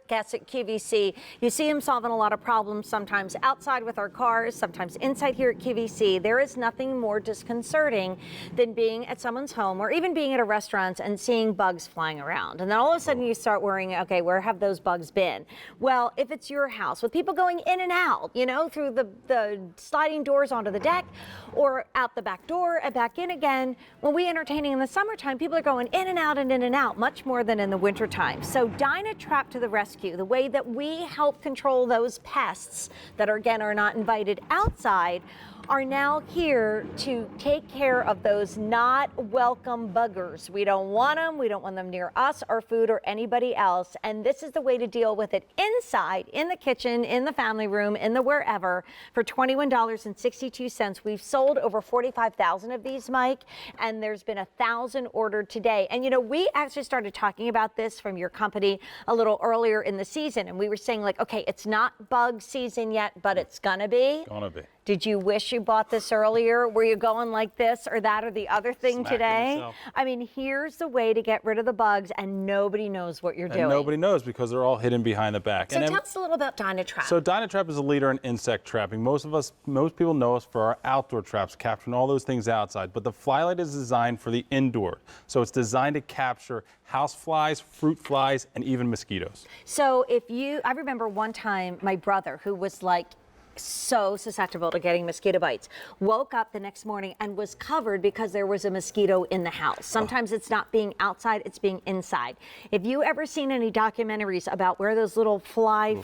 Guests at QVC, you see him solving a lot of problems, sometimes outside with our cars, sometimes inside here at QVC. There is nothing more disconcerting than being at someone's home or even being at a restaurant and seeing bugs flying around. And then all of a sudden you start worrying, okay, where have those bugs been? Well, if it's your house with people going in and out, you know, through the sliding doors onto the deck or out the back door and back in again, when we entertaining in the summertime, people are going in and out much more than in the wintertime. So DynaTrap to the rescue. The way that we help control those pests that are not invited outside are now here to take care of those not welcome buggers. We don't want them. We don't want them near us, our food, or anybody else. And this is the way to deal with it inside, in the kitchen, in the family room, in the wherever, for $21.62. We've sold over 45,000 of these, Mike, and there's been 1,000 ordered today. And you know, we actually started talking about this from your company a little earlier in the season, and we were saying, like, okay, it's not bug season yet, but it's gonna be. Gonna be. Did you wish you bought this earlier? Were you going like this or that or the other thing today? I mean, here's the way to get rid of the bugs, and nobody knows what you're doing. Nobody knows because they're all hidden behind the back. So tell us a little about DynaTrap. So DynaTrap is a leader in insect trapping. Most people know us for our outdoor traps, capturing all those things outside. But the Flylight is designed for the indoor. So it's designed to capture house flies, fruit flies, and even mosquitoes. So I remember one time my brother, who was like so susceptible to getting mosquito bites, woke up the next morning and was covered because there was a mosquito in the house. Sometimes it's not being outside, it's being inside. If you ever seen any documentaries about where those little fly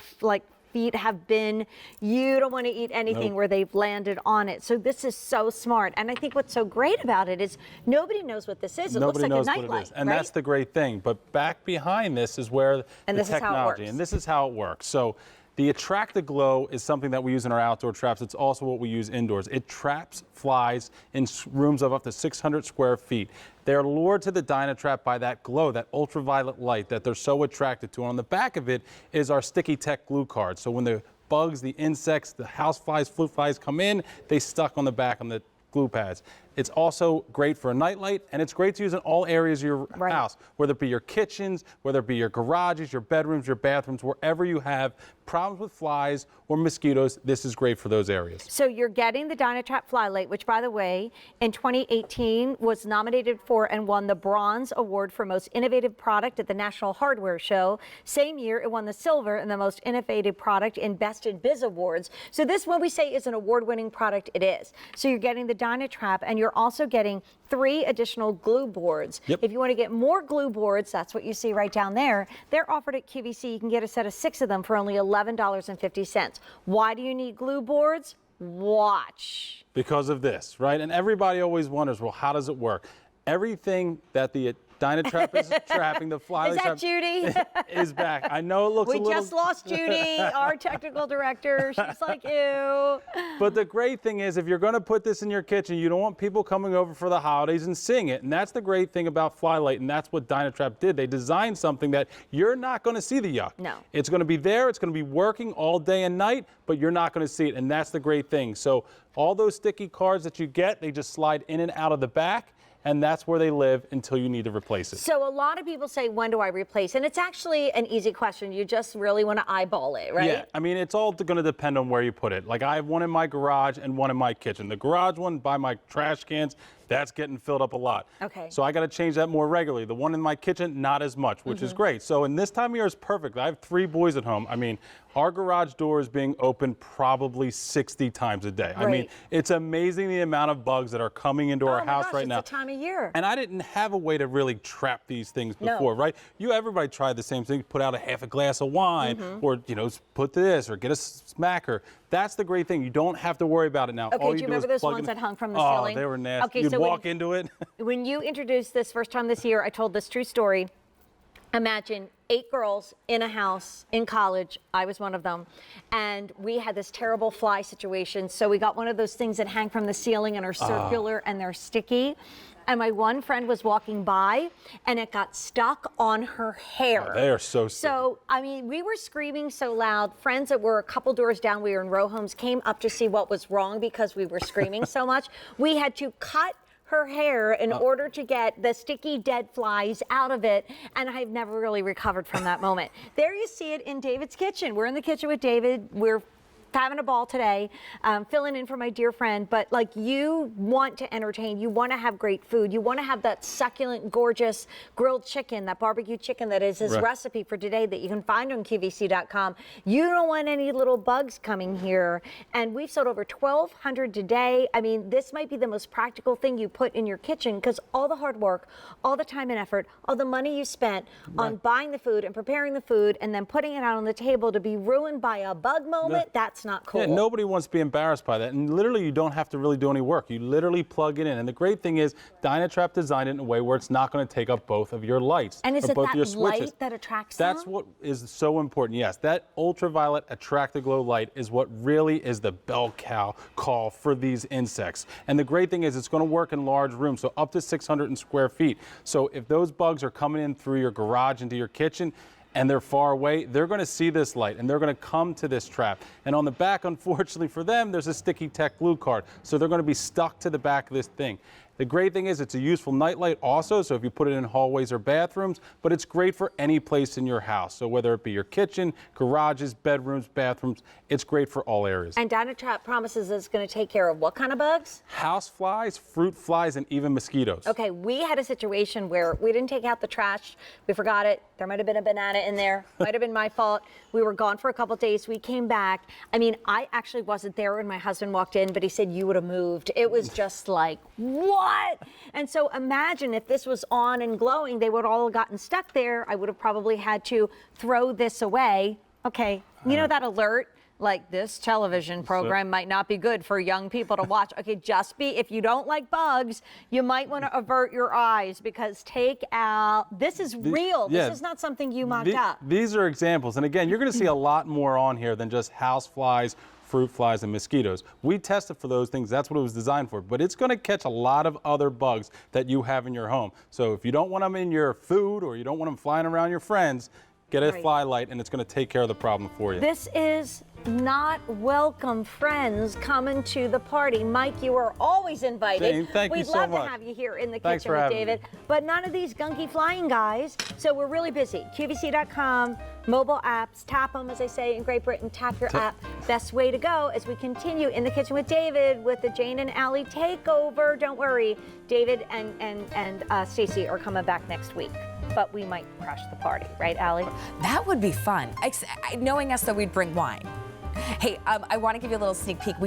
feet have been, you don't want to eat anything where they've landed on it. So this is so smart. And I think what's so great about it is nobody knows what this is. It looks like a nightlight. And that's the great thing. But back behind this is where the technology, and this is how it works. So the AtraktaGlo is something that we use in our outdoor traps. It's also what we use indoors. It traps flies in rooms of up to 600 square feet. They're lured to the DynaTrap by that glow, that ultraviolet light that they're so attracted to. And on the back of it is our sticky tech glue card. So when the bugs, the insects, the house flies, fruit flies come in, they stuck on the back on the glue pads. It's also great for a nightlight, and it's great to use in all areas of your house, whether it be your kitchens, whether it be your garages, your bedrooms, your bathrooms, wherever you have problems with flies or mosquitoes, this is great for those areas. So you're getting the DynaTrap Flylight, which, by the way, in 2018 was nominated for and won the Bronze Award for Most Innovative Product at the National Hardware Show. Same year, it won the Silver and the Most Innovative Product in Best in Biz Awards. So this, when we say is an award-winning product, it is. So you're getting the DynaTrap, and you're also getting 3 additional glue boards. If you want to get more glue boards, that's what you see right down there. They're offered at QVC. You can get a set of 6 of them for only $11.50. Why do you need glue boards? Watch. Because of this, right? And everybody always wonders, well, how does it work? Everything that the DynaTrap is trapping, the Flylight. Is that Judy? Is back. I know it looks a little... We just lost Judy, our technical director. She's like, ew. But the great thing is, if you're going to put this in your kitchen, you don't want people coming over for the holidays and seeing it. And that's the great thing about Flylight, and that's what DynaTrap did. They designed something that you're not going to see the yuck. No. It's going to be there. It's going to be working all day and night, but you're not going to see it. And that's the great thing. So all those sticky cards that you get, they just slide in and out of the back. And that's where they live until you need to replace it. So a lot of people say, when do I replace? And it's actually an easy question. You just really want to eyeball it, right? Yeah, I mean, it's all going to depend on where you put it. Like, I have one in my garage and one in my kitchen. The garage one by my trash cans, that's getting filled up a lot. Okay. So I got to change that more regularly. The one in my kitchen, not as much, which is great. So in this time of year is perfect. I have 3 boys at home. I mean, our garage door is being opened probably 60 times a day. I mean, it's amazing the amount of bugs that are coming into our house right now. It's the time of year. And I didn't have a way to really trap these things before, right? Everybody tried the same thing, put out a half a glass of wine, or, you know, put this, or get a smacker. That's the great thing. You don't have to worry about it now. Okay, do you remember those ones that hung from the ceiling? Oh, they were nasty. Okay, You'd so walk into it. When you introduced this first time this year, I told this true story. Imagine 8 girls in a house in college. I was one of them. And we had this terrible fly situation. So we got one of those things that hang from the ceiling and are circular and they're sticky. And my one friend was walking by and it got stuck on her hair. Oh, they are so sticky. So, I mean, we were screaming so loud. Friends that were a couple doors down, we were in row homes, came up to see what was wrong because we were screaming so much. We had to cut her hair in order to get the sticky dead flies out of it, and I've never really recovered from that moment. There you see it in David's kitchen. We're in the kitchen with David. We're having a ball today, filling in for my dear friend, but like, you want to entertain, you want to have great food, you want to have that succulent, gorgeous grilled chicken, that barbecue chicken that is his recipe for today that you can find on QVC.com. You don't want any little bugs coming here, and we've sold over 1,200 today. I mean, this might be the most practical thing you put in your kitchen, because all the hard work, all the time and effort, all the money you spent on buying the food and preparing the food and then putting it out on the table to be ruined by a bug moment, that's not cool. Yeah, nobody wants to be embarrassed by that. And literally, you don't have to really do any work. You literally plug it in. And the great thing is, DynaTrap designed it in a way where it's not going to take up both of your lights. And is or it both that your switches. light that attracts them? That's what is so important. Yes, that ultraviolet AtraktaGlo light is what really is the bell cow call for these insects. And the great thing is, it's going to work in large rooms, so up to 600 square feet. So if those bugs are coming in through your garage into your kitchen, and they're far away, they're going to see this light and they're going to come to this trap. And on the back, unfortunately for them, there's a sticky tech glue card. So they're going to be stuck to the back of this thing. The great thing is, it's a useful nightlight also, so if you put it in hallways or bathrooms, but it's great for any place in your house. So whether it be your kitchen, garages, bedrooms, bathrooms, it's great for all areas. And DynaTrap promises it's going to take care of what kind of bugs? House flies, fruit flies, and even mosquitoes. Okay, we had a situation where we didn't take out the trash. We forgot it. There might have been a banana in there. Might have been my fault. We were gone for a couple days. We came back. I mean, I actually wasn't there when my husband walked in, but he said, you would have moved. It was just like, what? And so imagine if this was on and glowing, they would all have gotten stuck there. I would have probably had to throw this away. Okay, you know that alert? Like, this television program might not be good for young people to watch. Okay, if you don't like bugs, you might want to avert your eyes, because take out, this is real. This is not something you mocked up. These are examples. And again, you're going to see a lot more on here than just house flies, fruit flies, and mosquitoes. We tested for those things. That's what it was designed for. But it's going to catch a lot of other bugs that you have in your home. So if you don't want them in your food, or you don't want them flying around your friends, get a Flylight, and it's going to take care of the problem for you. This is not welcome friends coming to the party. Mike, you are always invited. Jane, thank you so much. We'd love to have you here in the kitchen with David, but none of these gunky flying guys. So we're really busy. QVC.com, mobile apps, tap them, as they say in Great Britain, tap your app. Best way to go as we continue in the kitchen with David with the Jane and Allie takeover. Don't worry, David and Stacey are coming back next week. But we might crash the party, right, Allie? That would be fun. Knowing us, though, we'd bring wine. Hey, I want to give you a little sneak peek.